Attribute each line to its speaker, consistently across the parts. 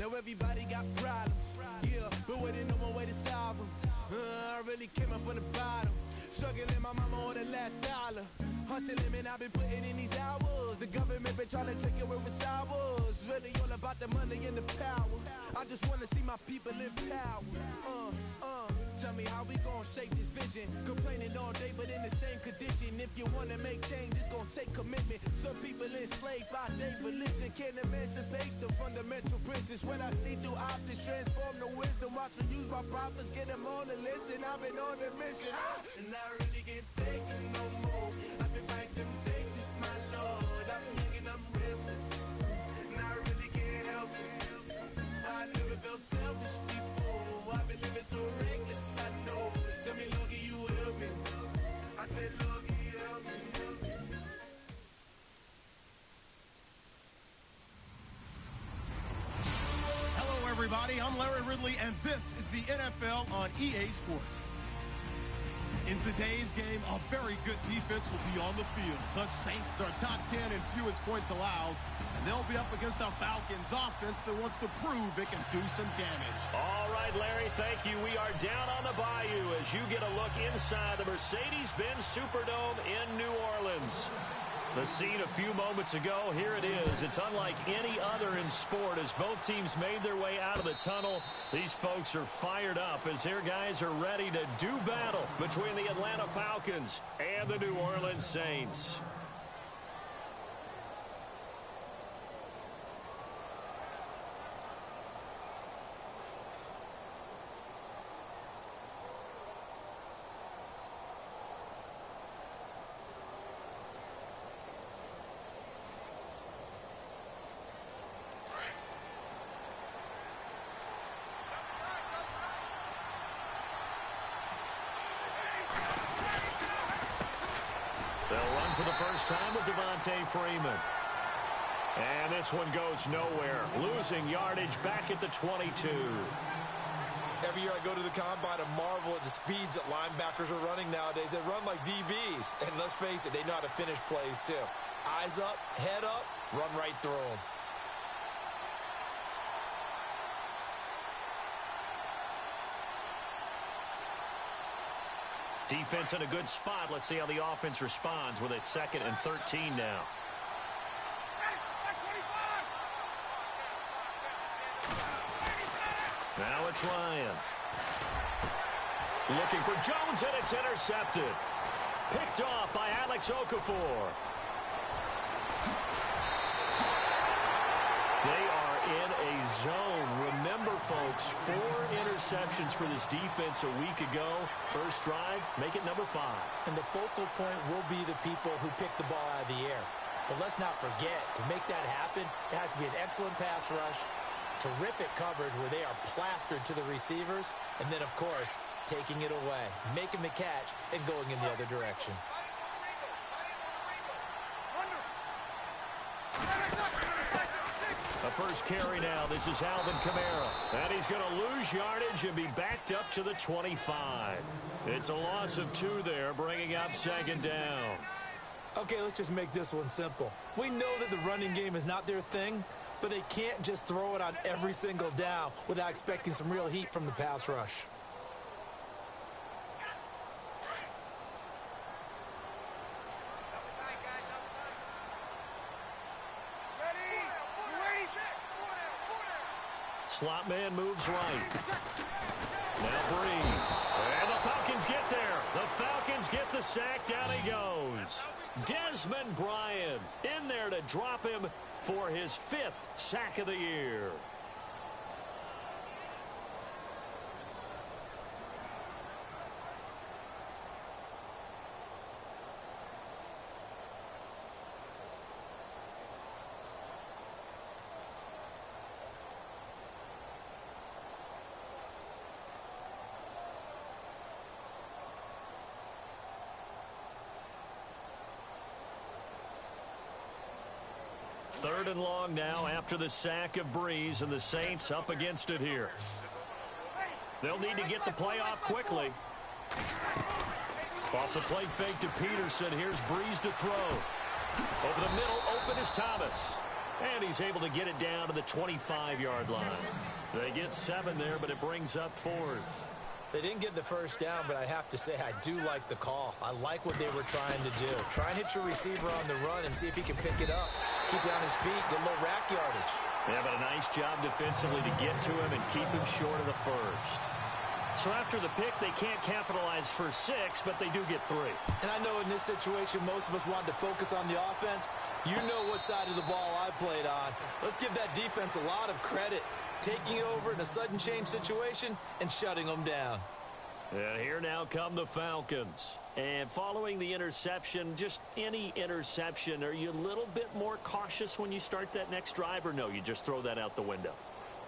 Speaker 1: Now everybody got problems, yeah, but waiting no one way to solve them. I really came up from the bottom, struggling my mama on the last dollar. Hustling, man, I've been putting in these hours. The government been trying to take away what's ours. Really all about the money and the power. I just want to see my people in power. Tell me how we gon' shape this vision. Complaining all day, but in the same condition. If you wanna make change, it's gon' take commitment. Some people enslaved by their religion can't emancipate the fundamental principles. When I see through optics, transform the wisdom. Watch me use my prophets, get them on the listen. I've been on a mission, and I really can't take it no more. I've been fighting temptations, my Lord. I'm young and I'm restless, and I really can't help it. I never felt selfish before. I've been living so reckless, I know. Tell me, Lord, can you help me? I said, Lord, can you help me?
Speaker 2: Hello, everybody. I'm Larry Ridley, and this is the NFL on EA Sports. In today's game, a very good defense will be on the field. The Saints are top 10 in fewest points allowed, and they'll be up against a Falcons offense that wants to prove it can do some damage.
Speaker 3: All right, Larry, thank you. We are down on the bayou as you get a look inside the Mercedes-Benz Superdome in New Orleans. The scene a few moments ago, here it is. It's unlike any other in sport as both teams made their way out of the tunnel. These folks are fired up as their guys are ready to do battle between the Atlanta Falcons and the New Orleans Saints. For the first time with Devontae Freeman. And this one goes nowhere. Losing yardage back at the 22.
Speaker 4: Every year I go to the combine and marvel at the speeds that linebackers are running nowadays. They run like DBs. And let's face it, they know how to finish plays too. Eyes up, head up, run right through them.
Speaker 3: Defense in a good spot. Let's see how the offense responds with a 2nd and 13 now. Now it's Ryan. Looking for Jones, and it's intercepted. Picked off by Alex Okafor. They are in a zone. Remember, folks, 4 interceptions for this defense a week ago. First drive, make it number 5.
Speaker 4: And the focal point will be the people who pick the ball out of the air. But let's not forget, to make that happen, it has to be an excellent pass rush, terrific coverage where they are plastered to the receivers, and then, of course, taking it away, making the catch, and going in the other direction.
Speaker 3: The first carry now. This is Alvin Kamara. And he's going to lose yardage and be backed up to the 25. It's a loss of 2 there, bringing up 2nd down.
Speaker 4: Okay, let's just make this one simple. We know that the running game is not their thing, but they can't just throw it on every single down without expecting some real heat from the pass rush.
Speaker 3: Slot man moves right. Now Breeze. And the Falcons get there. The Falcons get the sack. Down he goes. Desmond Bryant in there to drop him for his 5th sack of the year. Third and long now after the sack of Breeze, and the Saints up against it here. They'll need to get the play off quickly. Off the play fake to Peterson. Here's Breeze to throw. Over the middle, open is Thomas. And he's able to get it down to the 25-yard line. They get 7 there, but it brings up 4th.
Speaker 4: They didn't get the first down, but I have to say I do like the call. I like what they were trying to do. Try and hit your receiver on the run and see if he can pick it up. Keep it on his feet, get a little rack yardage.
Speaker 3: Yeah, but a nice job defensively to get to him and keep him short of the first. So after the pick, they can't capitalize for 6, but they do get 3.
Speaker 4: And I know in this situation, most of us wanted to focus on the offense. You know what side of the ball I played on. Let's give that defense a lot of credit. Taking over in a sudden change situation and shutting them down.
Speaker 3: And here now come the Falcons. And following the interception, just any interception, are you a little bit more cautious when you start that next drive, or no, you just throw that out the window?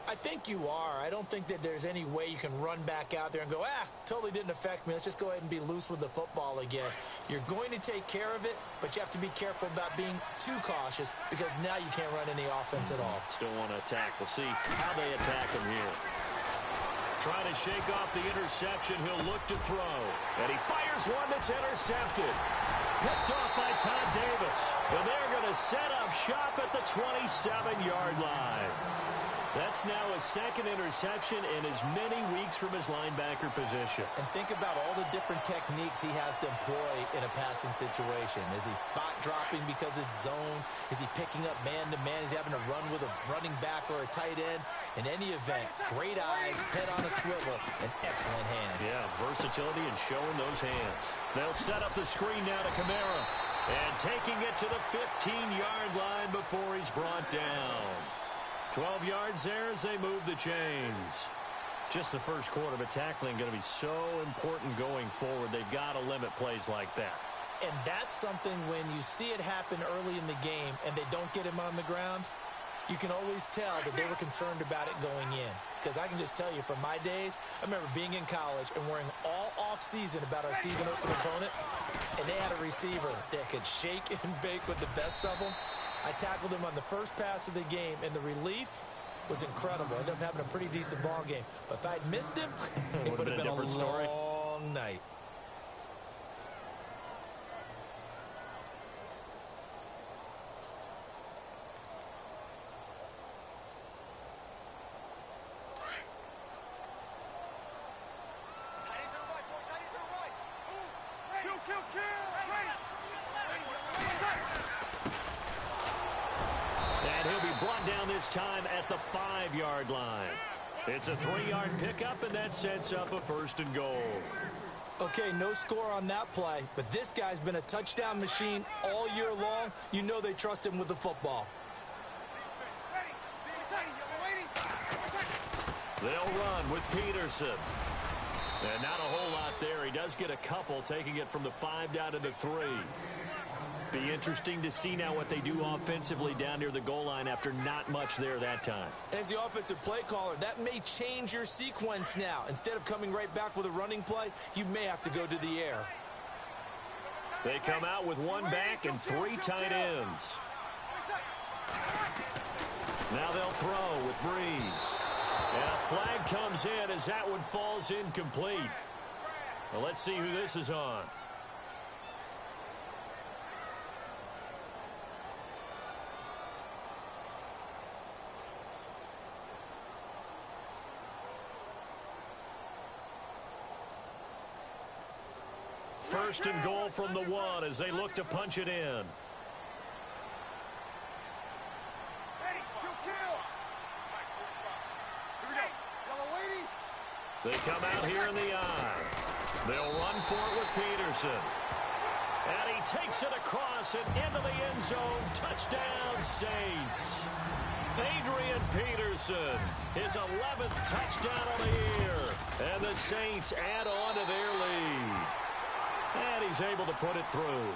Speaker 4: I think you are. I don't think that there's any way you can run back out there and go, totally didn't affect me. Let's just go ahead and be loose with the football again. You're going to take care of it, but you have to be careful about being too cautious because now you can't run any offense at all.
Speaker 3: Still want to attack. We'll see how they attack him here. Trying to shake off the interception. He'll look to throw. And he fires one that's intercepted. Picked off by Todd Davis. And they're going to set up shop at the 27-yard line. That's now his second interception in as many weeks from his linebacker position.
Speaker 4: And think about all the different techniques he has to employ in a passing situation. Is he spot dropping because it's zone? Is he picking up man-to-man? Is he having to run with a running back or a tight end? In any event, great eyes, head on a swivel, and excellent hands. Yeah, versatility and showing those hands. They'll set up the screen now to Kamara. And taking it to the 15-yard line before he's brought down. 12 yards there as they move the chains. Just the first quarter, but tackling going to be so important going forward. They've got to limit plays like that. And that's something when you see it happen early in the game and they don't get him on the ground, you can always tell that they were concerned about it going in. Because I can just tell you from my days, I remember being in college and worrying all off-season about our season open opponent, and they had a receiver that could shake and bake with the best of them. I tackled him on the first pass of the game, and the relief was incredible. I ended up having a pretty decent ball game. But if I'd missed him, it would have been a different story. Long night.
Speaker 3: Time at the 5-yard line. It's a 3-yard pickup, and that sets up a 1st and goal.
Speaker 4: Okay, no score on that play, but this guy's been a touchdown machine all year long. You know they trust him with the football.
Speaker 3: They'll run with Peterson. And not a whole lot there. He does get a couple, taking it from the 5 down to the 3. Be interesting to see now what they do offensively down near the goal line after not much there that time.
Speaker 4: As the offensive play caller, that may change your sequence now. Instead of coming right back with a running play, you may have to go to the air.
Speaker 3: They come out with 1 back and 3 tight ends. Now they'll throw with Breeze. And a flag comes in as that one falls incomplete. Well, let's see who this is on. First and goal from the 1 as they look to punch it in. They come out here in the eye. They'll run for it with Peterson. And he takes it across and into the end zone. Touchdown, Saints. Adrian Peterson, his 11th touchdown of the year. And the Saints add on to their lead. And he's able to put it through.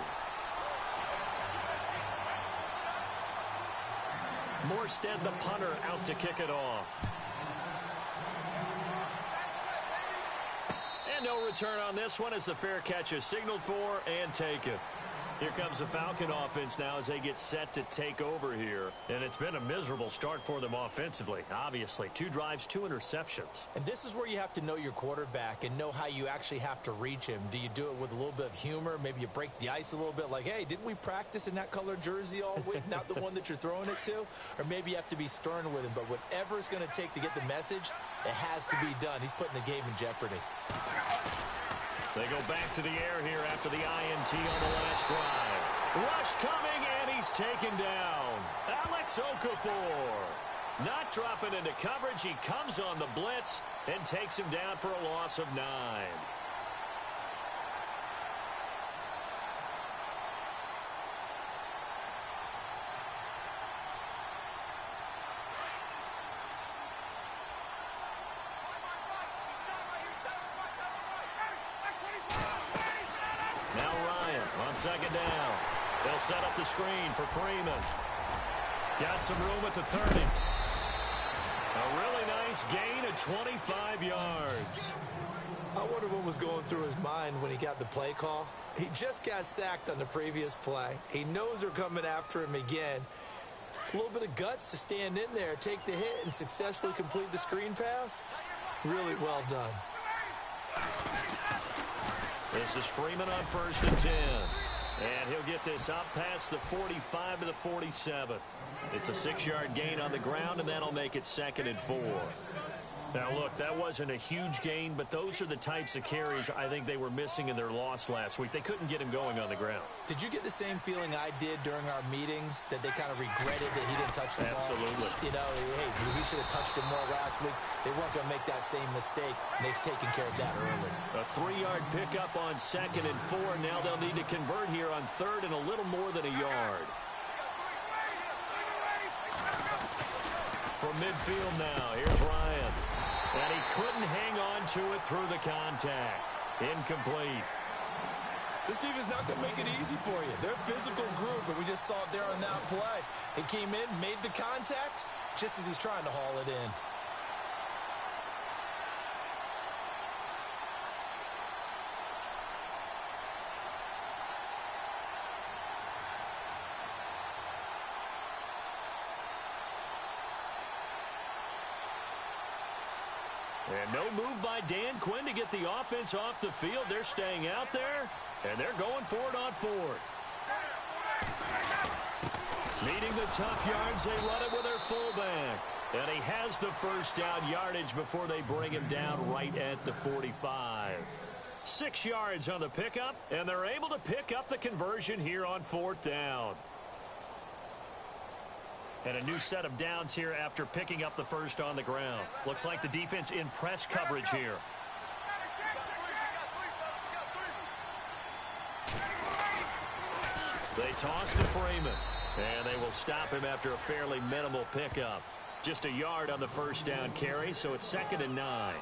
Speaker 3: Morstead, the punter, out to kick it off. And no return on this one as the fair catch is signaled for and taken. Here comes the Falcon offense now as they get set to take over here. And it's been a miserable start for them offensively, obviously. 2 drives, 2 interceptions.
Speaker 4: And this is where you have to know your quarterback and know how you actually have to reach him. Do you do it with a little bit of humor? Maybe you break the ice a little bit like, hey, didn't we practice in that color jersey all week, not the one that you're throwing it to? Or maybe you have to be stern with him. But whatever it's going to take to get the message, it has to be done. He's putting the game in jeopardy.
Speaker 3: They go back to the air here after the INT on the last drive. Rush coming, and he's taken down. Alex Okafor. Not dropping into coverage. He comes on the blitz and takes him down for a loss of 9. Second down. They'll set up the screen for Freeman. Got some room at the 30. A really nice gain of 25 yards.
Speaker 4: I wonder what was going through his mind when he got the play call. He just got sacked on the previous play. He knows they're coming after him again. A little bit of guts to stand in there, take the hit, and successfully complete the screen pass. Really well done.
Speaker 3: This is Freeman on 1st and 10. And he'll get this up past the 45 to the 47. It's a 6-yard gain on the ground, and that'll make it 2nd and 4. Now, look, that wasn't a huge gain, but those are the types of carries I think they were missing in their loss last week. They couldn't get him going on the ground.
Speaker 4: Did you get the same feeling I did during our meetings, that they kind of regretted that he didn't touch the ball?
Speaker 3: Absolutely.
Speaker 4: You know, hey, he should have touched him more last week. They weren't going to make that same mistake, and they've taken care of that early.
Speaker 3: A 3-yard pickup on 2nd and 4. Now they'll need to convert here on 3rd and a little more than a yard. From midfield now, here's Ryan. And he couldn't hang on to it through the contact. Incomplete.
Speaker 4: This defense not going to make it easy for you. They're a physical group, and we just saw it there on that play. He came in, made the contact, just as he's trying to haul it in.
Speaker 3: And no move by Dan Quinn to get the offense off the field. They're staying out there, and they're going for it on 4th. Needing the tough yards, they run it with their fullback. And he has the first down yardage before they bring him down right at the 45. 6 yards on the pickup, and they're able to pick up the conversion here on 4th down. And a new set of downs here after picking up the first on the ground. Looks like the defense in press coverage here. They toss to Freeman. And they will stop him after a fairly minimal pickup. Just a yard on the first down carry, so it's 2nd and 9.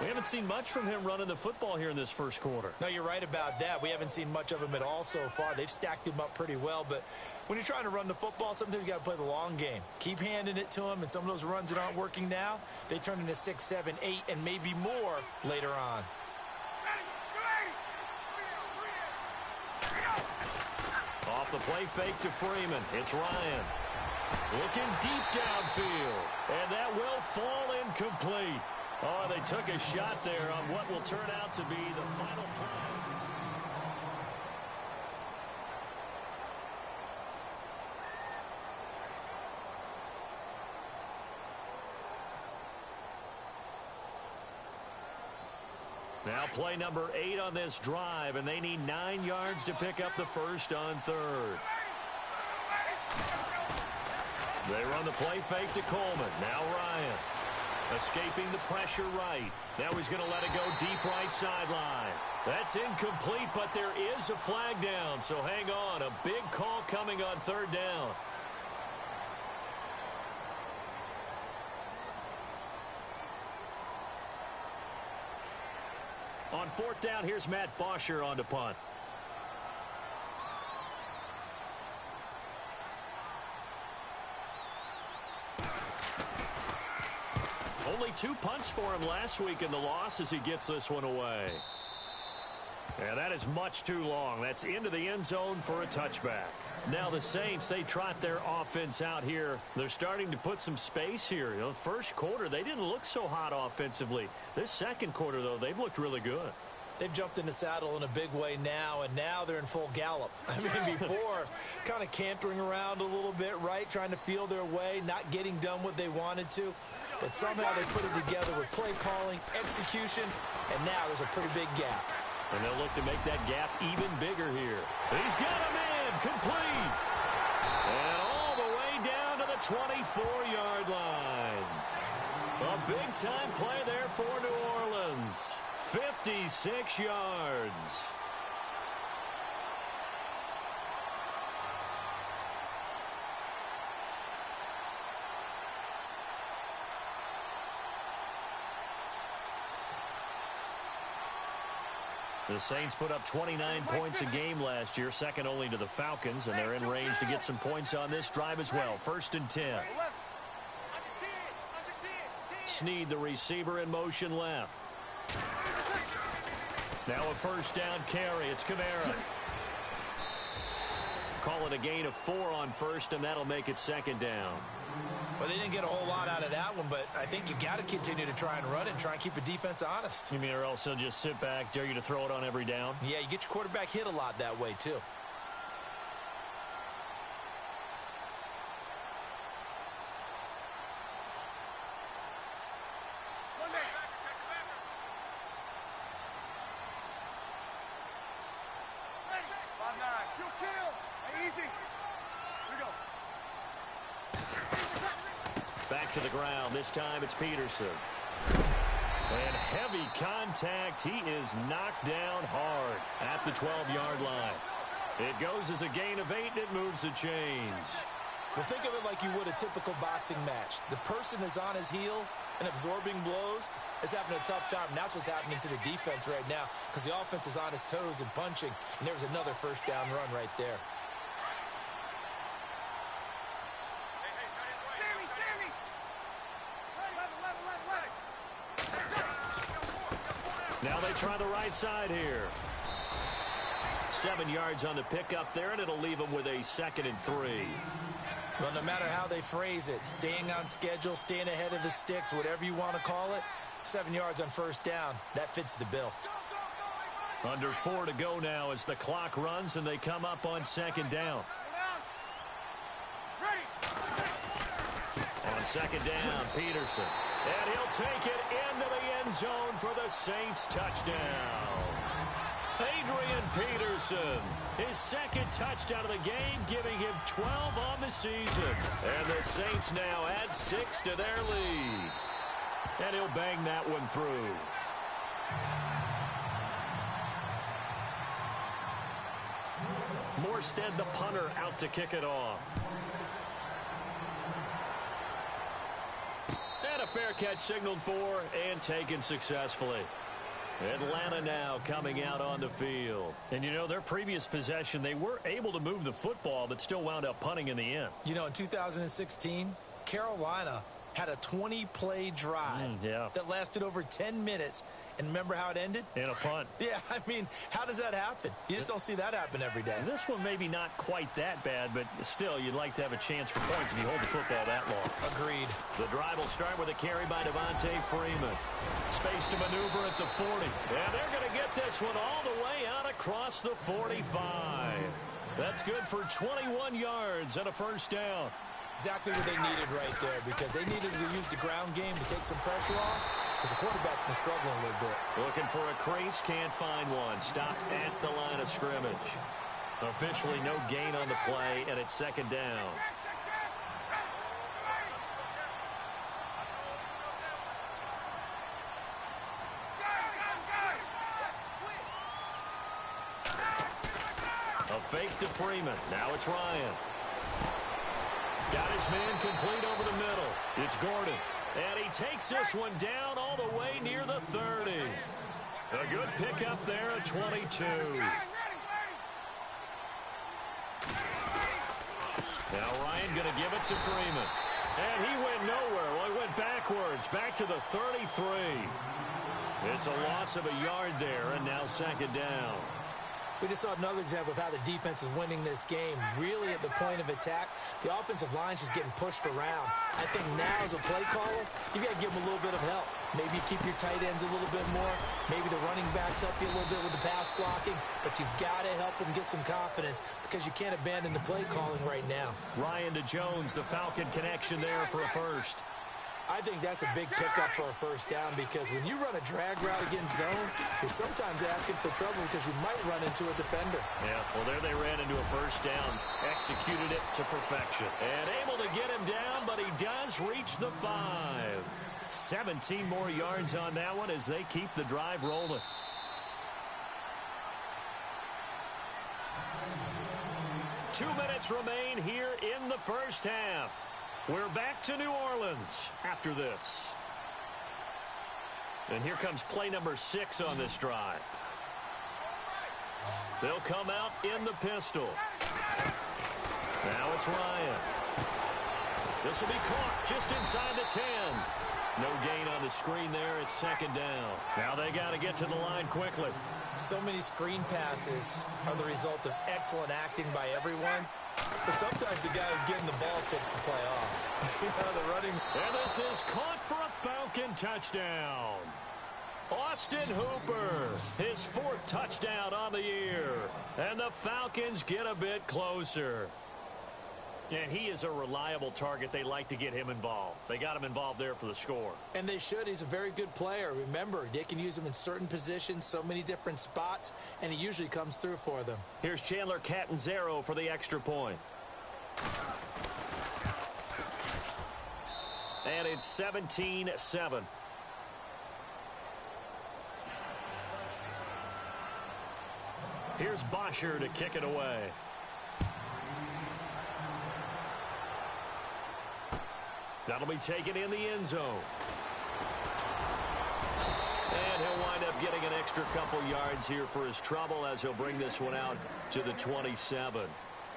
Speaker 3: We haven't seen much from him running the football here in this first quarter.
Speaker 4: No, you're right about that. We haven't seen much of him at all so far. They've stacked him up pretty well, but when you're trying to run the football, sometimes you got to play the long game. Keep handing it to him, and some of those runs that aren't working now, they turn into 6, 7, 8, and maybe more later on.
Speaker 3: Off the play fake to Freeman. It's Ryan. Looking deep downfield. And that will fall incomplete. Oh, they took a shot there on what will turn out to be the final play. Now play number 8 on this drive, and they need 9 yards to pick up the first on 3rd. They run the play fake to Coleman. Now Ryan. Escaping the pressure right. Now he's going to let it go deep right sideline. That's incomplete, but there is a flag down, so hang on. A big call coming on 3rd down. On 4th down, here's Matt Bosher on to punt. Only 2 punts for him last week in the loss as he gets this one away. And that is much too long. That's into the end zone for a touchback. Now the Saints, they trot their offense out here. They're starting to put some space here. You know, first quarter, they didn't look so hot offensively. This second quarter, though, they've looked really good.
Speaker 4: They've jumped in the saddle in a big way now, and now they're in full gallop. I mean, before, kind of cantering around a little bit, right, trying to feel their way, not getting done what they wanted to. But somehow they put it together with play calling, execution, and now there's a pretty big gap.
Speaker 3: And they'll look to make that gap even bigger here. He's got him in, complete. And all the way down to the 24-yard line. A big-time play there for New Orleans. 56 yards. The Saints put up 29 points a game last year, second only to the Falcons, and they're in range to get some points on this drive as well. 1st and 10. Snead, the receiver, in motion left. Now a first down carry. It's Kamara. Call it a gain of 4 on first, and that'll make it 2nd down.
Speaker 4: Well, they didn't get a whole lot out of that one, but I think you've got to continue to try and run it and try and keep the defense honest.
Speaker 3: You mean, or else they'll just sit back, dare you to throw it on every down?
Speaker 4: Yeah, you get your quarterback hit a lot that way, too.
Speaker 3: Back to the ground. This time it's Peterson. And heavy contact. He is knocked down hard at the 12-yard line. It goes as a gain of 8, and it moves the chains.
Speaker 4: Well, think of it like you would a typical boxing match. The person is on his heels and absorbing blows is having a tough time. And that's what's happening to the defense right now because the offense is on his toes and punching. And there's another first down run right there.
Speaker 3: Now they try the right side here. 7 yards on the pickup there, and it'll leave them with a 2nd and 3.
Speaker 4: Well, no matter how they phrase it, staying on schedule, staying ahead of the sticks, whatever you want to call it, 7 yards on first down, that fits the bill.
Speaker 3: Under 4 to go now as the clock runs, and they come up on 2nd down. On 2nd down, Peterson. And he'll take it into the end zone for the Saints touchdown. Adrian Peterson, his 2nd touchdown of the game, giving him 12 on the season. And the Saints now add 6 to their lead. And he'll bang that one through. Morstead, the punter, out to kick it off. And a fair catch signaled for and taken successfully. Atlanta now coming out on the field. And, you know, their previous possession, they were able to move the football but still wound up punting in the end.
Speaker 4: You know, in 2016, Carolina had a 20-play drive that lasted over 10 minutes. And remember how it ended?
Speaker 3: In a punt.
Speaker 4: Yeah, I mean, how does that happen? You just don't see that happen every day.
Speaker 3: And this one maybe not quite that bad, but still, you'd like to have a chance for points if you hold the football that long.
Speaker 4: Agreed.
Speaker 3: The drive will start with a carry by Devontae Freeman. Space to maneuver at the 40. And they're going to get this one all the way out across the 45. That's good for 21 yards and a first down.
Speaker 4: Exactly what they needed right there because they needed to use the ground game to take some pressure off because the quarterback's been struggling a little bit.
Speaker 3: Looking for a crease, can't find one. Stopped at the line of scrimmage. Officially no gain on the play, and it's 2nd down. A fake to Freeman. Now it's Ryan. Got his man complete over the middle. It's Gordon. And he takes this one down all the way near the 30. A good pickup there at 22. Now Ryan going to give it to Freeman. And he went nowhere. Well, he went backwards. Back to the 33. It's a loss of a yard there, and now second down.
Speaker 4: We just saw another example of how the defense is winning this game. Really at the point of attack, the offensive line is just getting pushed around. I think now as a play caller, you got to give them a little bit of help. Maybe you keep your tight ends a little bit more. Maybe the running backs help you a little bit with the pass blocking. But you've got to help them get some confidence because you can't abandon the play calling right now.
Speaker 3: Ryan to Jones, the Falcon connection there for a first.
Speaker 4: I think that's a big pickup for a first down because when you run a drag route against zone, you're sometimes asking for trouble because you might run into a defender.
Speaker 3: Yeah, well, there they ran into a first down. Executed it to perfection. And able to get him down, but he does reach the 5. 17 more yards on that one as they keep the drive rolling. Two minutes remain here in the first half. We're back to New Orleans after this. And here comes play number 6 on this drive. They'll come out in the pistol. Now it's Ryan. This will be caught just inside the 10. No gain on the screen there. It's second down. Now they got to get to the line quickly.
Speaker 4: So many screen passes are the result of excellent acting by everyone. But sometimes the guy who's getting the ball tips the play off. The running.
Speaker 3: And this is caught for a Falcon touchdown. Austin Hooper, his 4th touchdown on the year. And the Falcons get a bit closer. And he is a reliable target. They like to get him involved. They got him involved there for the score.
Speaker 4: And they should. He's a very good player. Remember, they can use him in certain positions, so many different spots, and he usually comes through for them.
Speaker 3: Here's Chandler Catanzaro for the extra point. And it's 17-7. Here's Bosher to kick it away. That'll be taken in the end zone. And he'll wind up getting an extra couple yards here for his trouble as he'll bring this one out to the 27.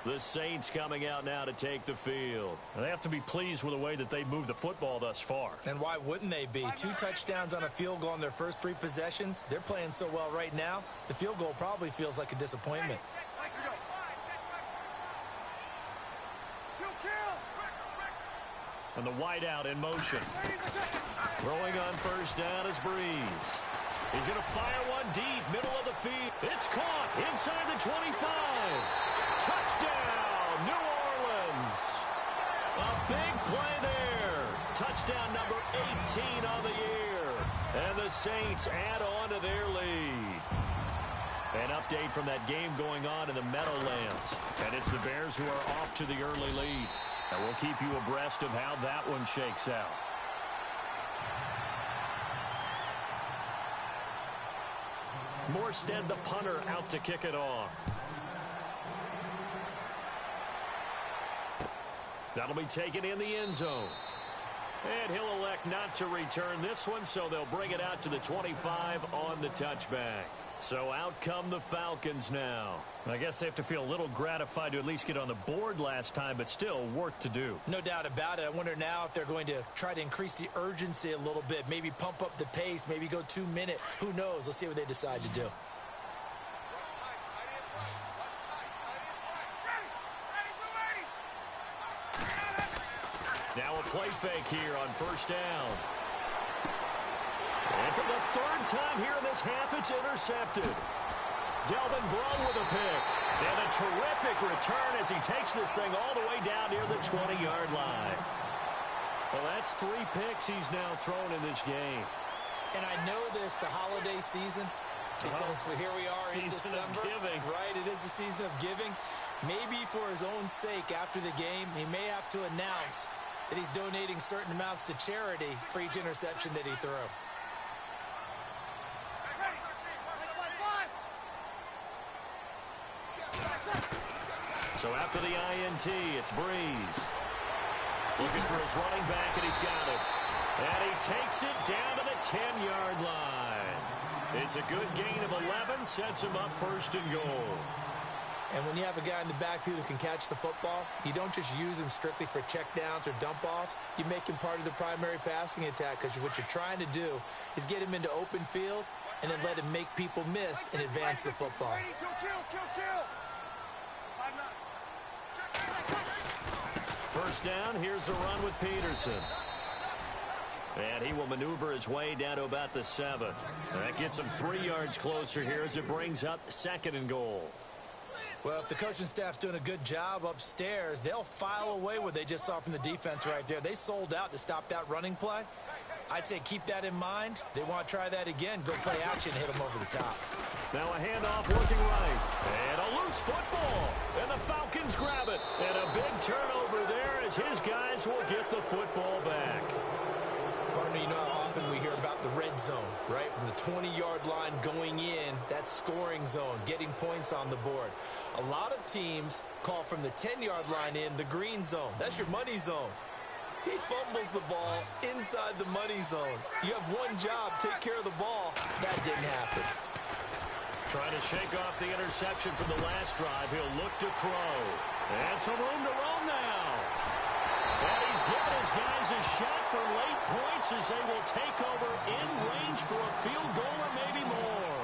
Speaker 3: The Saints coming out now to take the field.
Speaker 5: They have to be pleased with the way that they moved the football thus far.
Speaker 4: And why wouldn't they be? 2 touchdowns on a field goal on their first 3 possessions. They're playing so well right now, the field goal probably feels like a disappointment.
Speaker 5: And the wideout in motion.
Speaker 3: Throwing on first down is Breeze. He's going to fire one deep, middle of the field. It's caught inside the 25. Touchdown, New Orleans. A big play there. Touchdown number 18 on the year. And the Saints add on to their lead. An update from that game going on in the Meadowlands. And it's the Bears who are off to the early lead. And we'll keep you abreast of how that one shakes out. Morstead, the punter, out to kick it off. That'll be taken in the end zone. And he'll elect not to return this one, so they'll bring it out to the 25 on the touchback. So out come the Falcons now.
Speaker 5: I guess they have to feel a little gratified to at least get on the board last time, but still work to do.
Speaker 4: No doubt about it. I wonder now if they're going to try to increase the urgency a little bit, maybe pump up the pace, maybe go 2-minute. Who knows? Let's see what they decide to do.
Speaker 3: Now a play fake here on first down. And for the 3rd time here in this half, it's intercepted. Delvin Breaux with a pick. And a terrific return as he takes this thing all the way down near the 20-yard line. Well, that's 3 picks he's now thrown in this game.
Speaker 4: And I know this, the holiday season, because here we are in December.
Speaker 3: Season of giving.
Speaker 4: Right, it is the season of giving. Maybe for his own sake after the game, he may have to announce that he's donating certain amounts to charity for each interception that he threw.
Speaker 3: So after the INT, it's Breeze. Looking for his running back, and he's got it. And he takes it down to the 10-yard line. It's a good gain of 11, sets him up 1st and goal.
Speaker 4: And when you have a guy in the backfield who can catch the football, you don't just use him strictly for checkdowns or dump-offs. You make him part of the primary passing attack, because what you're trying to do is get him into open field and then let him make people miss and advance the football.
Speaker 3: First down, here's a run with Peterson. And he will maneuver his way down to about the 7. That gets him 3 yards closer here as it brings up 2nd and goal.
Speaker 4: Well, if the coaching staff's doing a good job upstairs, they'll file away what they just saw from the defense right there. They sold out to stop that running play. I'd say keep that in mind. They want to try that again. Go play action, hit them over the top.
Speaker 3: Now a handoff looking right. And a loose football. And the Falcons grab it. And a big turnover there as his guys will get the football back.
Speaker 4: Partner, you know how often we hear about the red zone, right? From the 20-yard line going in, that scoring zone, getting points on the board. A lot of teams call from the 10-yard line in the green zone. That's your money zone. He fumbles the ball inside the money zone. You have one job, take care of the ball. That didn't happen.
Speaker 3: Trying to shake off the interception from the last drive. He'll look to throw. And some room to roam now. And he's given his guys a shot for late points as they will take over in range for a field goal or maybe more.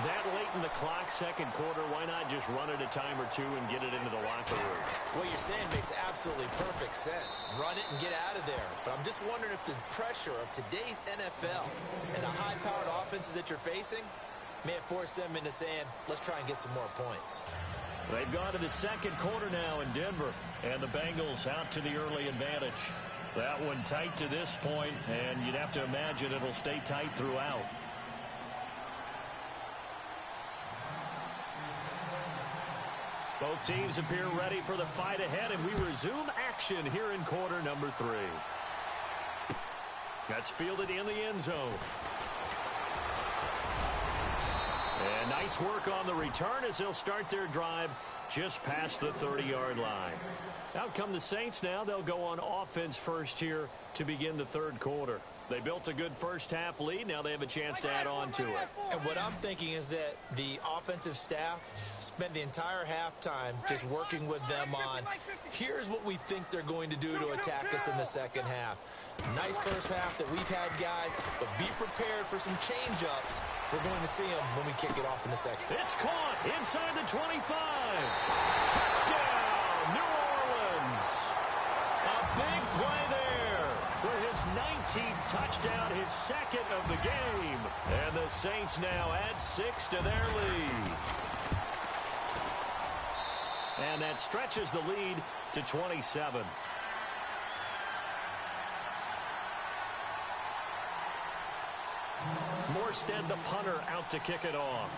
Speaker 3: That late in the clock, second quarter, why not just run it a time or two and get it into the locker room?
Speaker 4: What you're saying makes absolutely perfect sense. Run it and get out of there. But I'm just wondering if the pressure of today's NFL and the high-powered offenses that you're facing may have forced them into saying, let's try and get some more points.
Speaker 3: They've gone to the second quarter now in Denver, and the Bengals out to the early advantage. That one tight to this point, and you'd have to imagine it'll stay tight throughout. Both teams appear ready for the fight ahead, and we resume action here in quarter number 3. That's fielded in the end zone. And nice work on the return as they'll start their drive just past the 30-yard line. Out come the Saints now. They'll go on offense first here to begin the third quarter. They built a good first-half lead. Now they have a chance to add on to it.
Speaker 4: And what I'm thinking is that the offensive staff spent the entire halftime just working with them on, here's what we think they're going to do to attack us in the second half. Nice first half that we've had, guys, but be prepared for some change-ups. We're going to see them when we kick it off in a second.
Speaker 3: It's caught inside the 25. Touchdown, New Orleans. A big play there for his 19th touchdown, his second of the game. And the Saints now add 6 to their lead. And that stretches the lead to 27. Morstead, the punter, out to kick it off.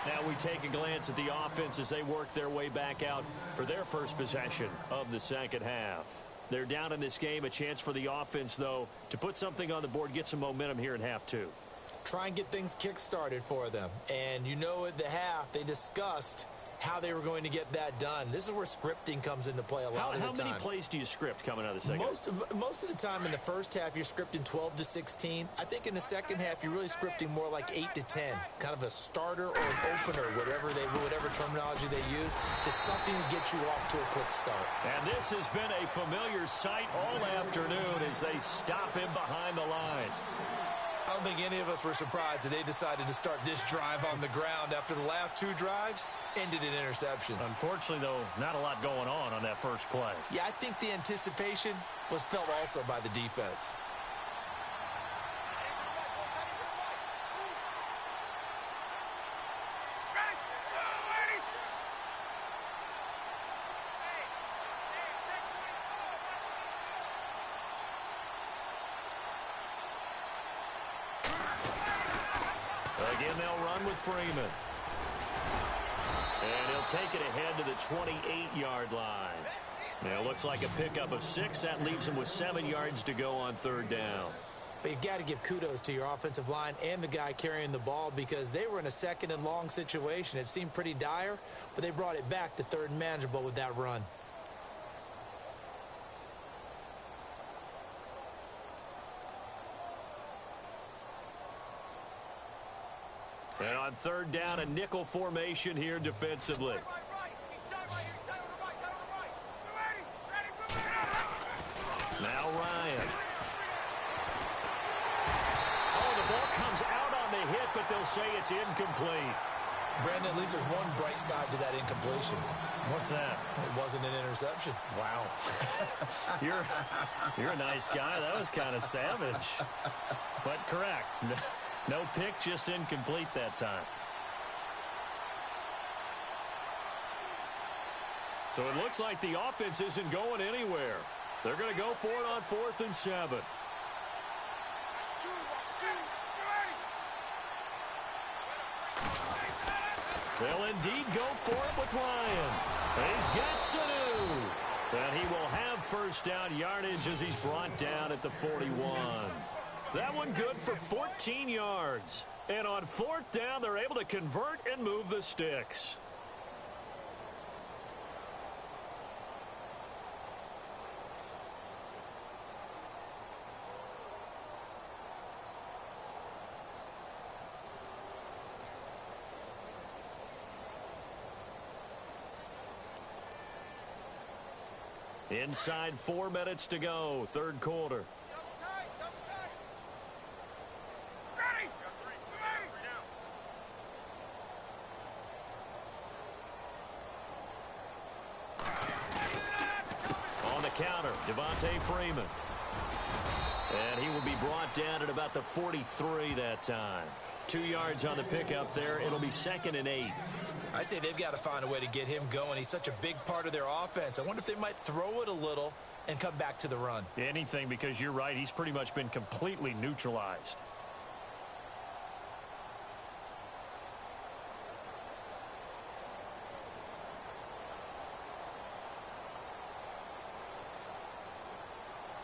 Speaker 3: Now we take a glance at the offense as they work their way back out for their first possession of the second half. They're down in this game. A chance for the offense, though, to put something on the board, get some momentum here in half 2.
Speaker 4: Try and get things kick-started for them. And you know at the half, they discussed how they were going to get that done. This is where scripting comes into play a lot of the time.
Speaker 3: How many plays do you script coming out of the second?
Speaker 4: Most of the time in the first half, you're scripting 12 to 16. I think in the second half, you're really scripting more like 8 to 10. Kind of a starter or an opener, whatever terminology they use, just something to get you off to a quick start.
Speaker 3: And this has been a familiar sight all afternoon as they stop him behind the line.
Speaker 4: I don't think any of us were surprised that they decided to start this drive on the ground after the last 2 drives ended in interceptions.
Speaker 3: Unfortunately, though, not a lot going on that first play.
Speaker 4: Yeah, I think the anticipation was felt also by the defense.
Speaker 3: Again, they'll run with Freeman. And he'll take it ahead to the 28-yard line. Now, it looks like a pickup of 6. That leaves him with 7 yards to go on third down.
Speaker 4: But you've got to give kudos to your offensive line and the guy carrying the ball because they were in a second and long situation. It seemed pretty dire, but they brought it back to third and manageable with that run.
Speaker 3: And on third down, a nickel formation here defensively. Now Ryan. Oh, the ball comes out on the hit, but they'll say it's incomplete.
Speaker 4: Brandon, at least there's one bright side to that incompletion.
Speaker 3: What's that?
Speaker 4: It wasn't an interception.
Speaker 3: Wow. You're a nice guy. That was kind of savage. But correct. No pick, just incomplete that time. So it looks like the offense isn't going anywhere. They're going to go for it on 4th and 7. They'll indeed go for it with Ryan. He's got Sanu. And he will have first down yardage as he's brought down at the 41. That one good for 14 yards. And on 4th down, they're able to convert and move the sticks. Inside 4 minutes to go, third quarter. On the counter, Devontae Freeman. And he will be brought down at about the 43 that time. 2 yards on the pickup there. It'll be 2nd and 8.
Speaker 4: I'd say they've got to find a way to get him going. He's such a big part of their offense. I wonder if they might throw it a little and come back to the run.
Speaker 3: Anything, because you're right. He's pretty much been completely neutralized.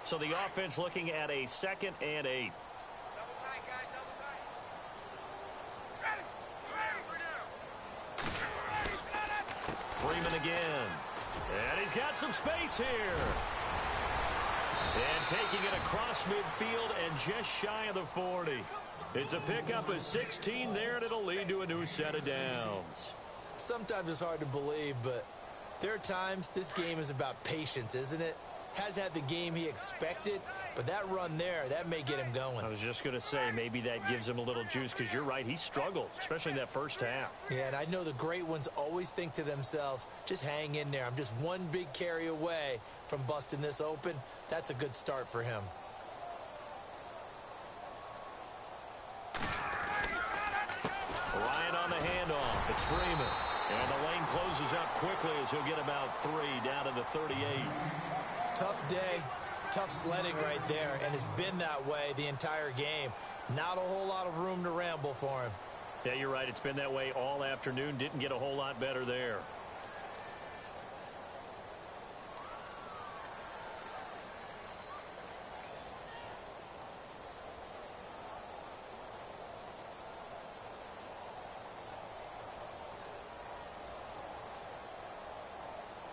Speaker 3: So the offense looking at a 2nd and 8. Freeman again. And he's got some space here. And taking it across midfield and just shy of the 40. It's a pickup of 16 there, and it'll lead to a new set of downs.
Speaker 4: Sometimes it's hard to believe, but there are times this game is about patience, isn't it? Has had the game he expected, but that run there, that may get him going.
Speaker 3: I was just going to say, maybe that gives him a little juice, because you're right, he struggled, especially in that first half.
Speaker 4: Yeah, and I know the great ones always think to themselves, just hang in there. I'm just one big carry away from busting this open. That's a good start for him.
Speaker 3: Ryan on the handoff. It's Freeman. And the lane closes up quickly as he'll get about 3 down to the 38.
Speaker 4: Tough day, tough sledding right there, and it's been that way the entire game. Not a whole lot of room to ramble for him.
Speaker 3: Yeah, you're right. It's been that way all afternoon. Didn't get a whole lot better there.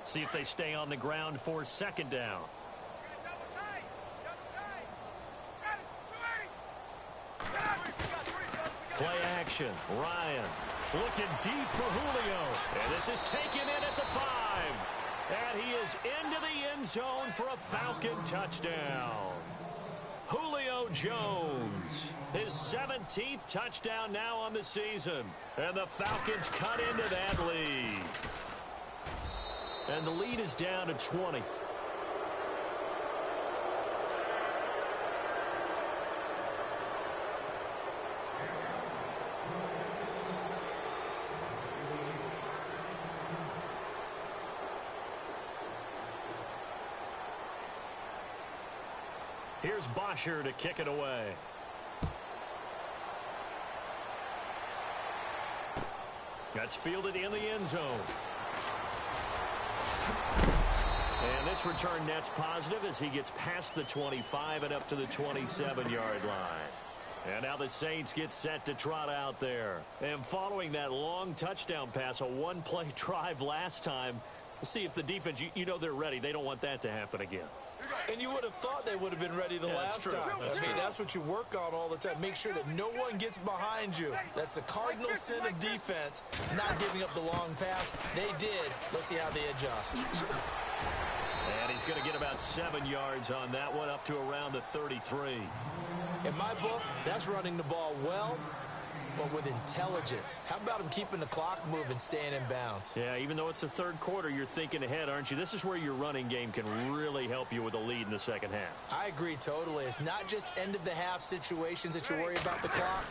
Speaker 3: See if they stay on the ground for 2nd down. Play action. Ryan looking deep for Julio. And this is taken in at the 5. And he is into the end zone for a Falcon touchdown. Julio Jones, his 17th touchdown now on the season. And the Falcons cut into that lead. And the lead is down to 20. Here's Bosher to kick it away. That's fielded in the end zone. And this return net's positive as he gets past the 25 and up to the 27-yard line. And now the Saints get set to trot out there. And following that long touchdown pass, a one-play drive last time, we'll see if the defense, you know they're ready. They don't want that to happen again.
Speaker 4: And you would have thought they would have been ready the last time. I mean, that's what you work on all the time. Make sure that no one gets behind you. That's the cardinal sin of defense, not giving up the long pass. They did. Let's see how they adjust.
Speaker 5: And he's going to get about 7 yards on that one, up to around the 33.
Speaker 4: In my book, that's running the ball well, but with intelligence. How about him keeping the clock moving, staying in bounds?
Speaker 5: Yeah, even though it's the third quarter, you're thinking ahead, aren't you? This is where your running game can really help you with a lead in the second half.
Speaker 4: I agree totally. It's not just end-of-the-half situations that you worry about the clock.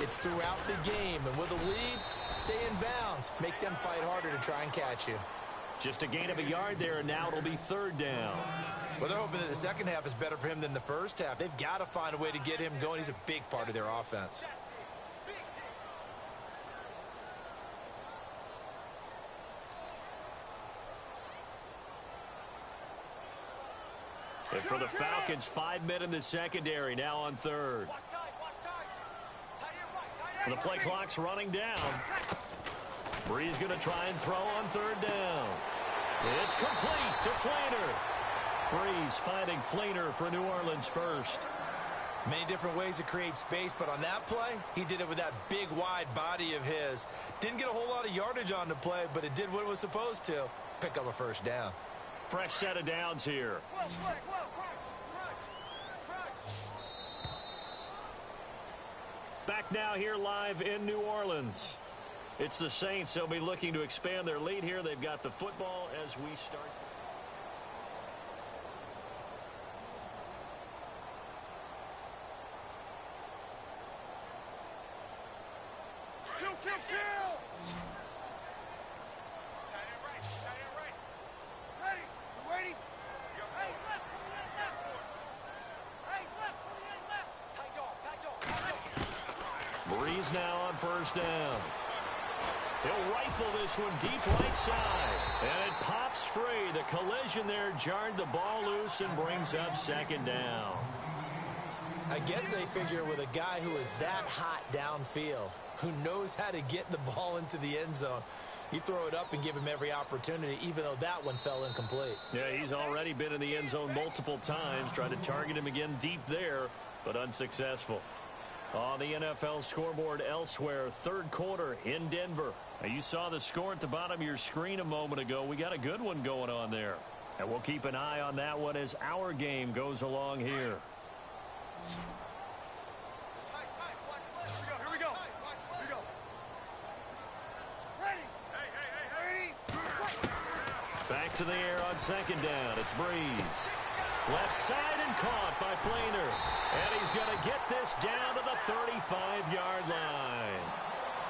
Speaker 4: It's throughout the game. And with a lead, stay in bounds. Make them fight harder to try and catch you.
Speaker 5: Just a gain of a yard there, and now it'll be third down.
Speaker 4: Well, they're hoping that the second half is better for him than the first half. They've got to find a way to get him going. He's a big part of their offense.
Speaker 5: And for the Falcons, 5 men in the secondary, now on third. And the play clock's running down. Bree's going to try and throw on third down. It's complete to Fleener. Brees finding Fleener for New Orleans first.
Speaker 4: Many different ways to create space, but on that play, he did it with that big, wide body of his. Didn't get a whole lot of yardage on the play, but it did what it was supposed to. Pick up a first down.
Speaker 5: Fresh set of downs here. Back now here live in New Orleans. It's the Saints. They'll be looking to expand their lead here. They've got the football as we start. Brees now on first down. He'll rifle this one deep right side. And it pops free. The collision there jarred the ball loose and brings up second down.
Speaker 4: I guess they figure with a guy who is that hot downfield, who knows how to get the ball into the end zone, you throw it up and give him every opportunity, even though that one fell incomplete.
Speaker 5: Yeah, he's already been in the end zone multiple times, tried to target him again deep there, but unsuccessful. On the NFL scoreboard elsewhere, third quarter in Denver. Now, you saw the score at the bottom of your screen a moment ago. We got a good one going on there. And we'll keep an eye on that one as our game goes along here.
Speaker 1: Here we go. Ready.
Speaker 5: Back to the air on second down. It's Brees. Left side and caught by Fleener. And he's going to get this down to the 35-yard line.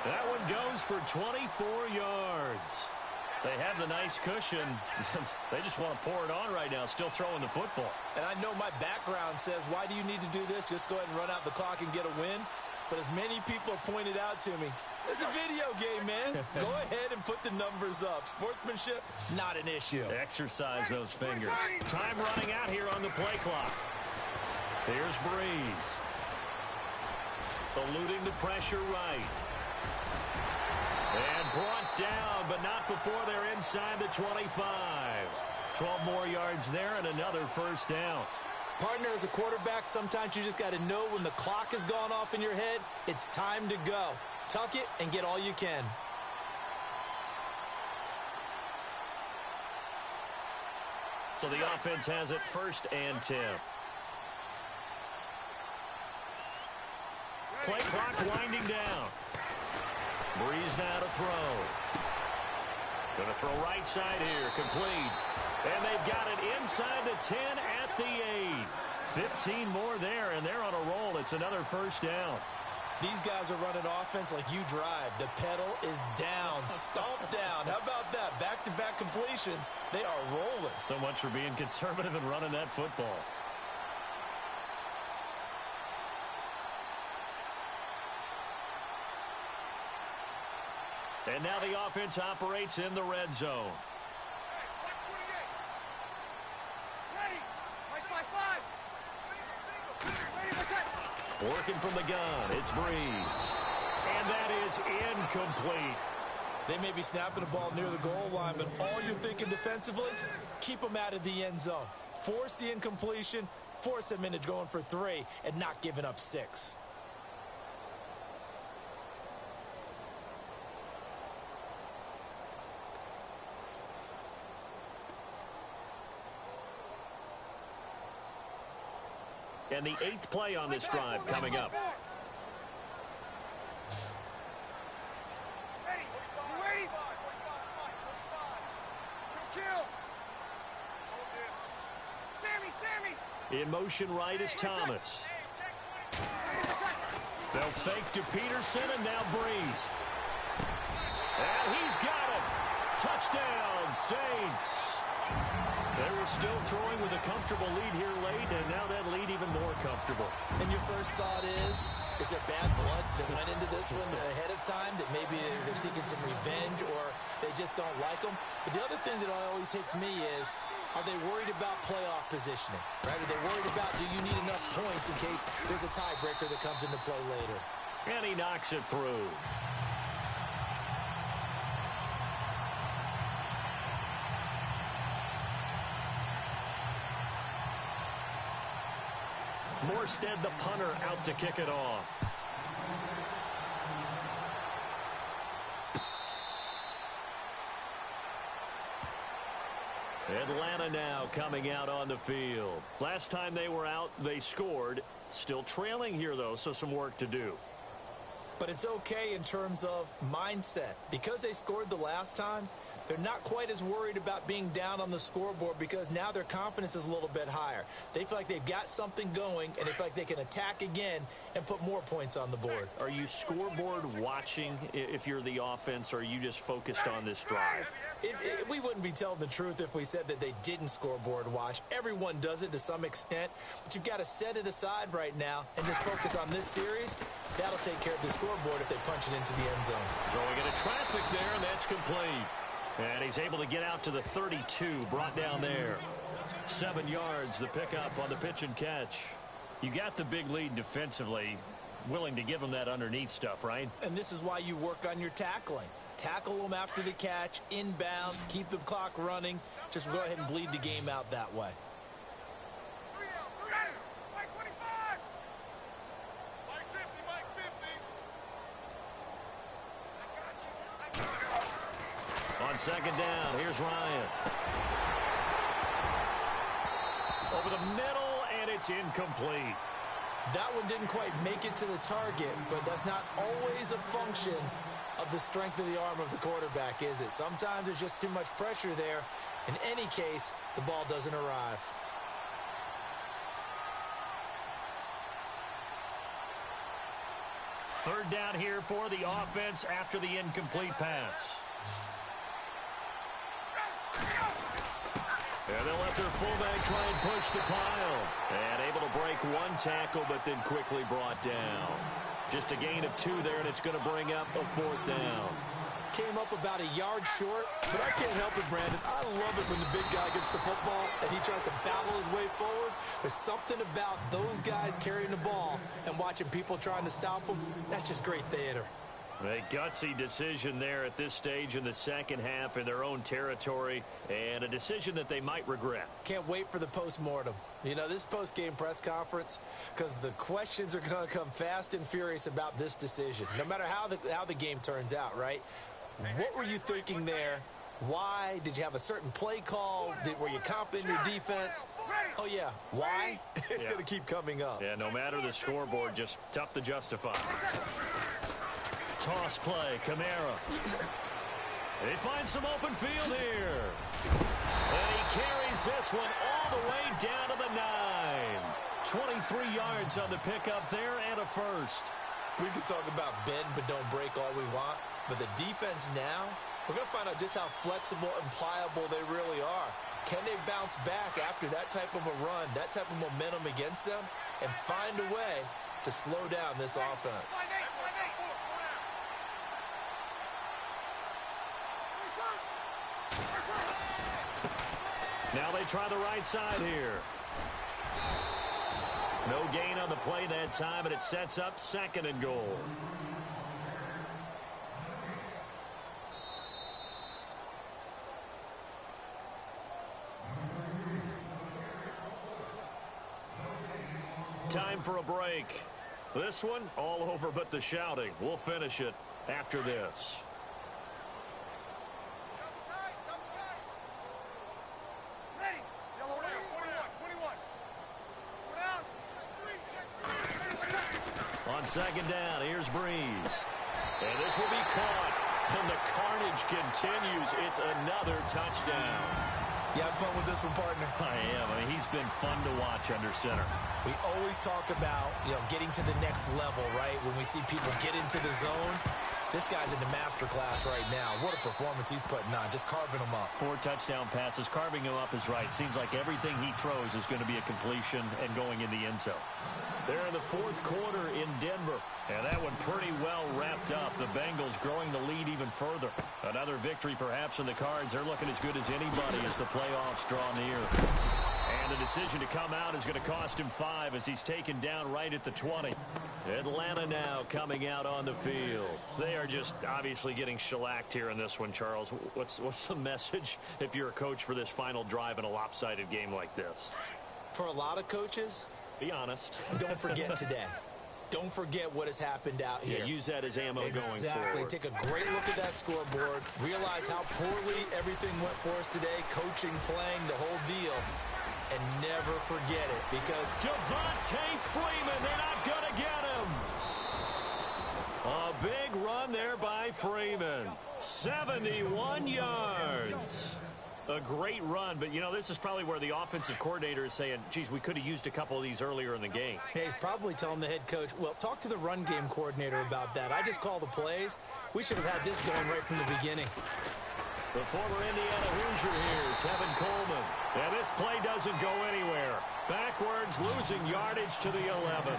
Speaker 5: That one goes for 24 yards. They have the nice cushion. They just want to pour it on right now, still throwing the football.
Speaker 4: And I know my background says, why do you need to do this? Just go ahead and run out the clock and get a win. But as many people have pointed out to me, it's a video game, man. Go ahead and put the numbers up. Sportsmanship, not an issue.
Speaker 5: Exercise those fingers. Time running out here on the play clock. Here's Brees. Eluding the pressure right. And brought down, but not before they're inside the 25. 12 more yards there and another first down.
Speaker 4: Partner, as a quarterback, sometimes you just got to know when the clock has gone off in your head, it's time to go. Tuck it and get all you can.
Speaker 5: So the offense has it 1st and 10. Play clock winding down. Brees now to throw. Going to throw right side here, complete. And they've got it inside the 10 at the 8. 15 more there, and they're on a roll. It's another first down.
Speaker 4: These guys are running offense like you drive. The pedal is down, stomped down. How about that? Back-to-back completions. They are rolling.
Speaker 5: So much for being conservative and running that football. And now the offense operates in the red zone. Working from the gun, it's Brees. And that is incomplete.
Speaker 4: They may be snapping the ball near the goal line, but all you're thinking defensively, keep them out of the end zone. force the incompletion, force them into going for 3, and not giving up 6.
Speaker 3: And the 8th play on this drive coming up. In motion right is Thomas. They'll fake to Peterson, and now Breeze. And he's got it. Touchdown, Saints. They were still throwing with a comfortable lead here late, and now that lead even more comfortable.
Speaker 4: And your first thought is there bad blood that went into this one ahead of time, that maybe they're seeking some revenge or they just don't like them? But the other thing that always hits me is, are they worried about playoff positioning? Right? Are they worried about, do you need enough points in case there's a tiebreaker that comes into play later?
Speaker 3: And he knocks it through. Morstead, the punter, out to kick it off. Atlanta now coming out on the field. Last time they were out, they scored. Still trailing here, though, so some work to do.
Speaker 4: But it's okay in terms of mindset. Because they scored the last time, they're not quite as worried about being down on the scoreboard because now their confidence is a little bit higher. They feel like they've got something going, and they feel like they can attack again and put more points on the board.
Speaker 3: Are you scoreboard watching if you're the offense, or are you just focused on this drive?
Speaker 4: We wouldn't be telling the truth if we said that they didn't scoreboard watch. Everyone does it to some extent, but you've got to set it aside right now and just focus on this series. That'll take care of the scoreboard if they punch it into the end zone.
Speaker 3: Throwing into traffic there, and that's complete. And he's able to get out to the 32, brought down there. 7 yards, the pickup on the pitch and catch. You got the big lead defensively, willing to give them that underneath stuff, right?
Speaker 4: And this is why you work on your tackling. Tackle them after the catch, inbounds, keep the clock running. Just go ahead and bleed the game out that way.
Speaker 3: On second down, here's Ryan. Over the middle, and it's incomplete.
Speaker 4: That one didn't quite make it to the target, but that's not always a function of the strength of the arm of the quarterback, is it? Sometimes there's just too much pressure there. In any case, the ball doesn't arrive.
Speaker 3: Third down here for the offense after the incomplete pass. And they'll let their fullback try and push the pile. And able to break one tackle, but then quickly brought down. Just a gain of 2 there, and it's going to bring up a 4th down.
Speaker 4: Came up about a yard short, but I can't help it, Brandon. I love it when the big guy gets the football and he tries to battle his way forward. There's something about those guys carrying the ball and watching people trying to stop them. That's just great theater.
Speaker 3: A gutsy decision there at this stage in the second half in their own territory, and a decision that they might regret.
Speaker 4: Can't wait for the postmortem. You know, this post-game press conference, because the questions are going to come fast and furious about this decision, no matter how the game turns out, right? What were you thinking there? Why? Did you have a certain play call? Were you confident in your defense? Oh, yeah. Why? It's going to keep coming up.
Speaker 3: Yeah, no matter the scoreboard, just tough to justify. Toss play, Kamara. They find some open field here. And he carries this one all the way down to the 9. 23 yards on the pickup there and a first.
Speaker 4: We can talk about bend but don't break all we want, but the defense now, we're going to find out just how flexible and pliable they really are. Can they bounce back after that type of a run, that type of momentum against them, and find a way to slow down this offense?
Speaker 3: Now they try the right side here. No gain on the play that time, and it sets up 2nd and goal. Time for a break. This one, all over but the shouting. We'll finish it after this. On second down, here's Breeze. And this will be caught. And the carnage continues. It's another touchdown.
Speaker 4: You having fun with this one, partner?
Speaker 3: I am. I mean, he's been fun to watch under center.
Speaker 4: We always talk about, getting to the next level, right? When we see people get into the zone. This guy's in the master class right now. What a performance he's putting on, just carving them up.
Speaker 3: 4 touchdown passes. Carving him up is right. Seems like everything he throws is going to be a completion and going in the end zone. They're in the fourth quarter in Denver. And that one pretty well wrapped up. The Bengals growing the lead even further. Another victory perhaps in the cards. They're looking as good as anybody as the playoffs draw near. And the decision to come out is going to cost him 5 as he's taken down right at the 20. Atlanta now coming out on the field. They are just obviously getting shellacked here in this one, Charles. What's the message if you're a coach for this final drive in a lopsided game like this?
Speaker 4: For a lot of coaches,
Speaker 3: be honest.
Speaker 4: Don't forget today. Don't forget what has happened out here.
Speaker 3: Yeah, use that as ammo going forward.
Speaker 4: Exactly. Take a great look at that scoreboard. Realize how poorly everything went for us today. Coaching, playing, the whole deal. And never forget it because
Speaker 3: Devontae Freeman, they're not going to get him. A big run there by Freeman. 71 yards. A great run, but, this is probably where the offensive coordinator is saying, geez, we could have used a couple of these earlier in the game.
Speaker 4: Hey, he's probably telling the head coach, well, talk to the run game coordinator about that. I just call the plays. We should have had this going right from the beginning.
Speaker 3: The former Indiana Hoosier here, Tevin Coleman. And this play doesn't go anywhere. Backwards, losing yardage to the 11.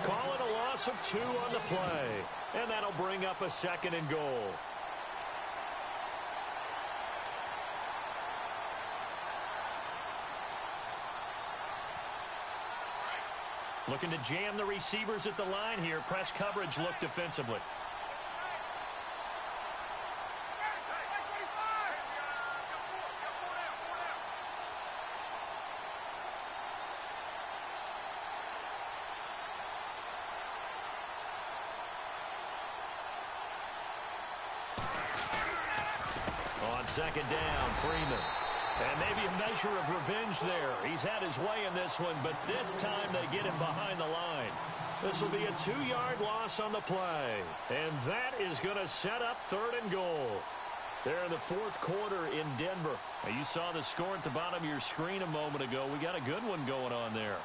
Speaker 3: Call it a loss of 2 on the play. And that'll bring up a 2nd and goal. Looking to jam the receivers at the line here. Press coverage look defensively. On second down, Freeman. And maybe a measure of revenge there. He's had his way in this one, but this time they get him behind the line. This will be a 2-yard loss on the play. And that is going to set up 3rd and goal. They're in the fourth quarter in Denver. Now, you saw the score at the bottom of your screen a moment ago. We got a good one going on there.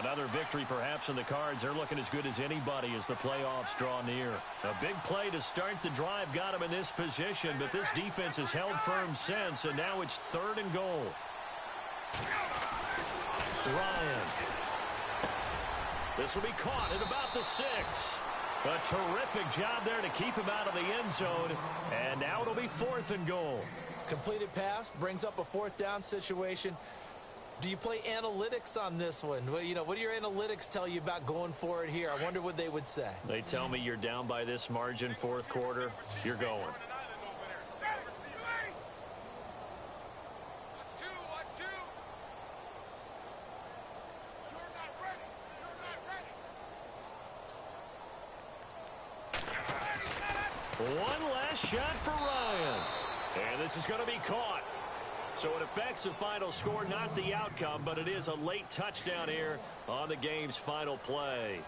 Speaker 3: Another victory perhaps in the cards. They're looking as good as anybody as the playoffs draw near. A big play to start the drive got him in this position, but this defense has held firm since, and now it's 3rd and goal. Ryan. This will be caught at about the 6. A terrific job there to keep him out of the end zone, and now it'll be 4th and goal.
Speaker 4: Completed pass brings up a 4th down situation. Do you play analytics on this one? Well, what do your analytics tell you about going for it here? I wonder what they would say.
Speaker 3: They tell me you're down by this margin, fourth quarter. You're going. One last shot for Ryan. And this is going to be caught. So it affects the final score, not the outcome, but it is a late touchdown here on the game's final play.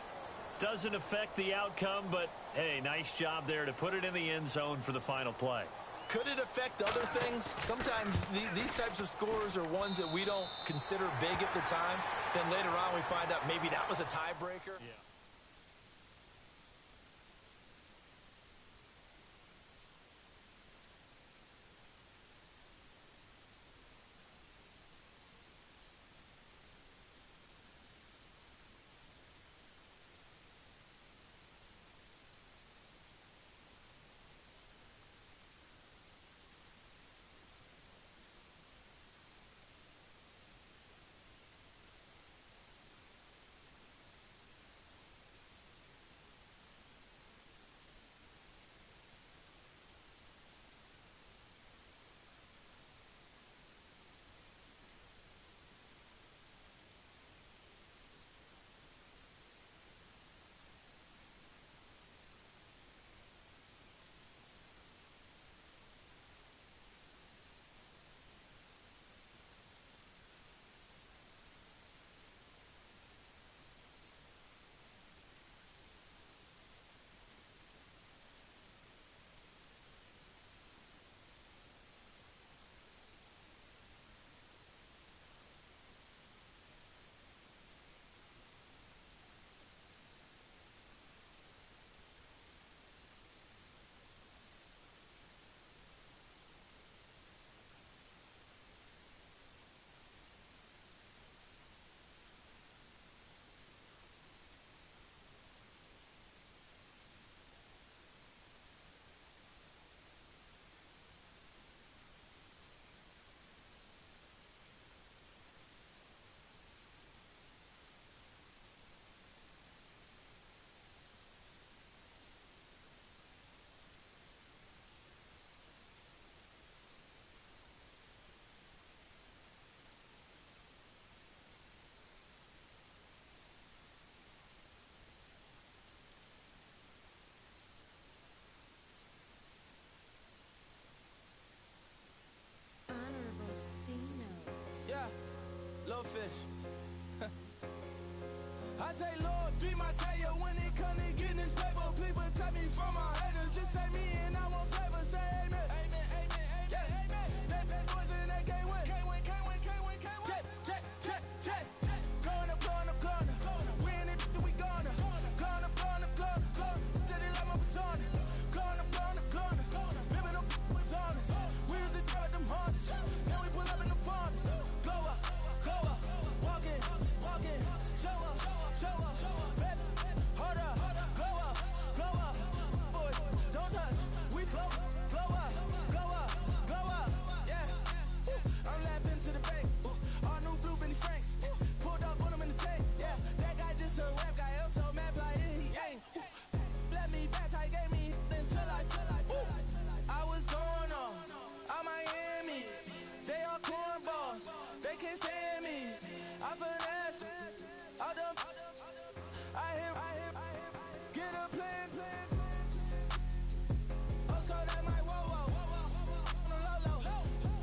Speaker 3: Doesn't affect the outcome, but, hey, nice job there to put it in the end zone for the final play.
Speaker 4: Could it affect other things? Sometimes these types of scores are ones that we don't consider big at the time. Then later on we find out maybe that was a tiebreaker.
Speaker 3: Yeah.
Speaker 1: fish. I say, Lord, be my savior when it comes to getting this paper. Please protect me from my haters. Just say me and I won't save us. Say amen. Amen, amen, amen, amen. That boys in that can't win. Can't win, can't win, can't win, can't win. Check. Going up. We in this, we gonna. Going up. Did it like my persona. Going up. Living up was honest. We used to drive them Hondas. Then we pull up in the Fondas. Glow up. Walking. Show up. Baby, hold up. Glow up. Boy, don't touch. We flow. Glow up. Yeah. I'm laughing to the bank. All new blue Benny Franks. Pulled up on him in the tank. Yeah. That guy just a rap guy. I'm so mad fly in. He ain't. Let me back. I gave me until I. I was going on. I'm Miami. They all cornballs. They can't stand me. I finesse. I done. I hear. Get a plan. Let's go that my whoa. On the low.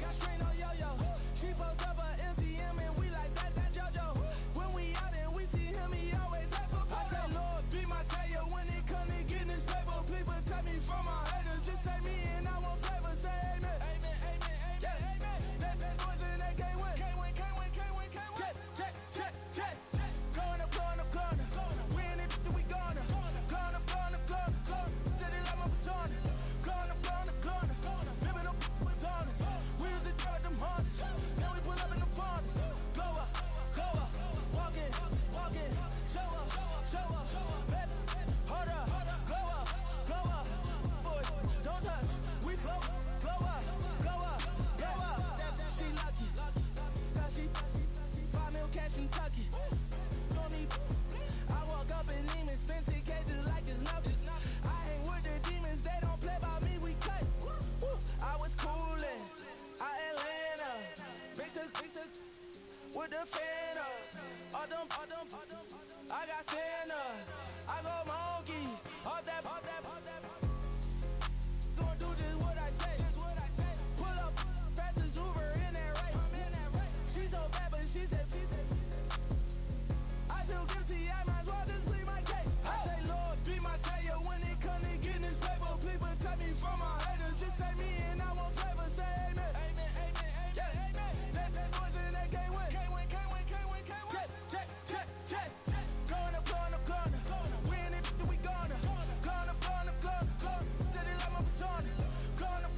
Speaker 1: Got strain on yo-yo. She post up a MCM and we like that JoJo. When we out and we see him, he always ask for photo. I say, Lord, be my savior when it comes to getting this paper. Please protect me from my haters. Just say me and I won't save us. Say amen. Amen. Yeah. That boys in that can't win. Can't win. Check. Going up. We in this, we gonna. Going up. Did it like my persona. Going up. Living up was honest. We used to drive them Hondas. Then we pull up in the Fondas. Glow up. Walking. Show up. Baby, hold up. Glow up. Boy, don't touch. We flow. Glow up. She lucky. Cause she 5 mil cash in Kentucky. I walk up in demons, spend 10K just like it's nothing. I hang with the demons, they don't play by me, we cut. I was coolin', Atlanta, mixed with the Fanta. All them, I got Santa, I go monkey, all that. Gonna do just what I say. Pull up, practice Uber in that right. She so bad, but she said. I feel guilty, I might as well just plead my case. I say, Lord, be my savior when it comes to getting this paper. Please protect me from my haters. Just say me and I won't save us. Say amen. Yeah. That boys in that can't win. Can't win. Check. Going up. We in this, we gonna. Going up. Did it like my persona. Going up.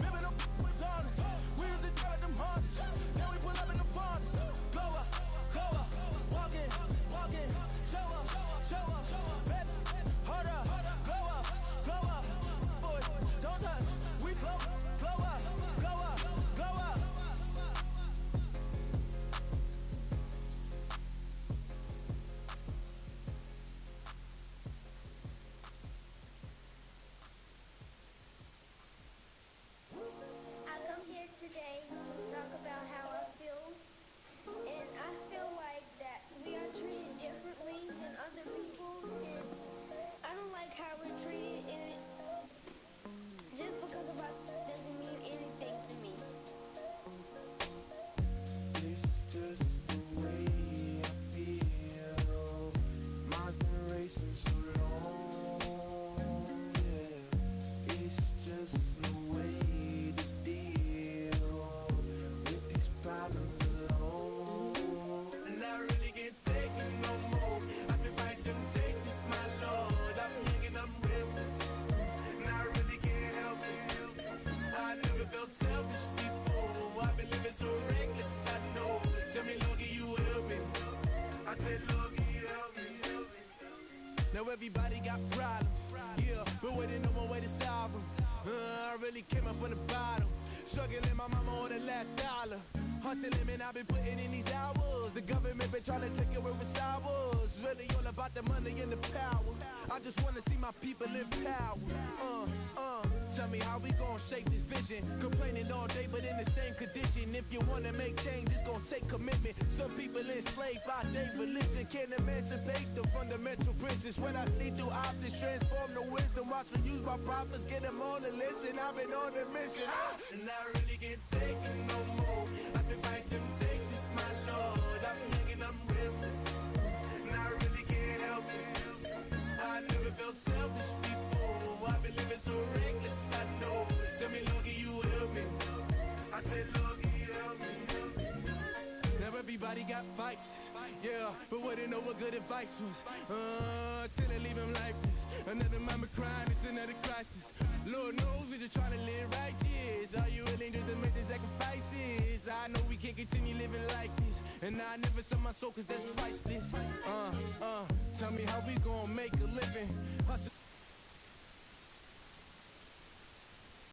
Speaker 1: Living up was honest. We used to drive them Hondas. Then we pull up in the Fondas. Glow up. Walking. Show up. Baby, hold up. Glow up. Boy, don't touch. We flow. Glow up.
Speaker 6: I come here today to talk about how I feel, and I feel like that we are treated differently than other people, and I don't like how we're treated, and just because of us doesn't mean anything to me.
Speaker 1: It's just the way I feel. Mine's been racing so long. Yeah. It's just the way to deal with these problems alone. And I really can't take it no more. I've been by temptations, my Lord. I'm young and I'm restless. And I really can't help it. I never felt selfish before. I've been living so reckless, I know. Tell me, Lord, can you help me? I said, Lord, can you help me? Now everybody got problems, yeah, but waiting no one way to solve them. I really came up from the bottom, struggling my mama on the last dollar. Hustling, man, I've been putting in these hours. The government been trying to take away what's ours. Really all about the money and the power. I just wanna see my people in power. Tell me how we gon' shape this vision. Complaining all day, but in the same condition. If you wanna make change, it's gon' take commitment. Some people enslaved by their religion can't emancipate the fundamental principles. What I see through optics transform the wisdom. Watch me use my prophets, get them on the list, and I've been on a mission. And I really can't take it no more. I've been by temptations, my life. everybody got fights. Yeah, but wouldn't know what good advice was. Till they leave him lifeless. Another mama crying, it's another crisis. Lord knows we just trying to live righteous. Are you willing just to make the sacrifices? I know we can't continue living like this, and I never sell my soul cause that's priceless. Tell me how we gonna make a living. Hustle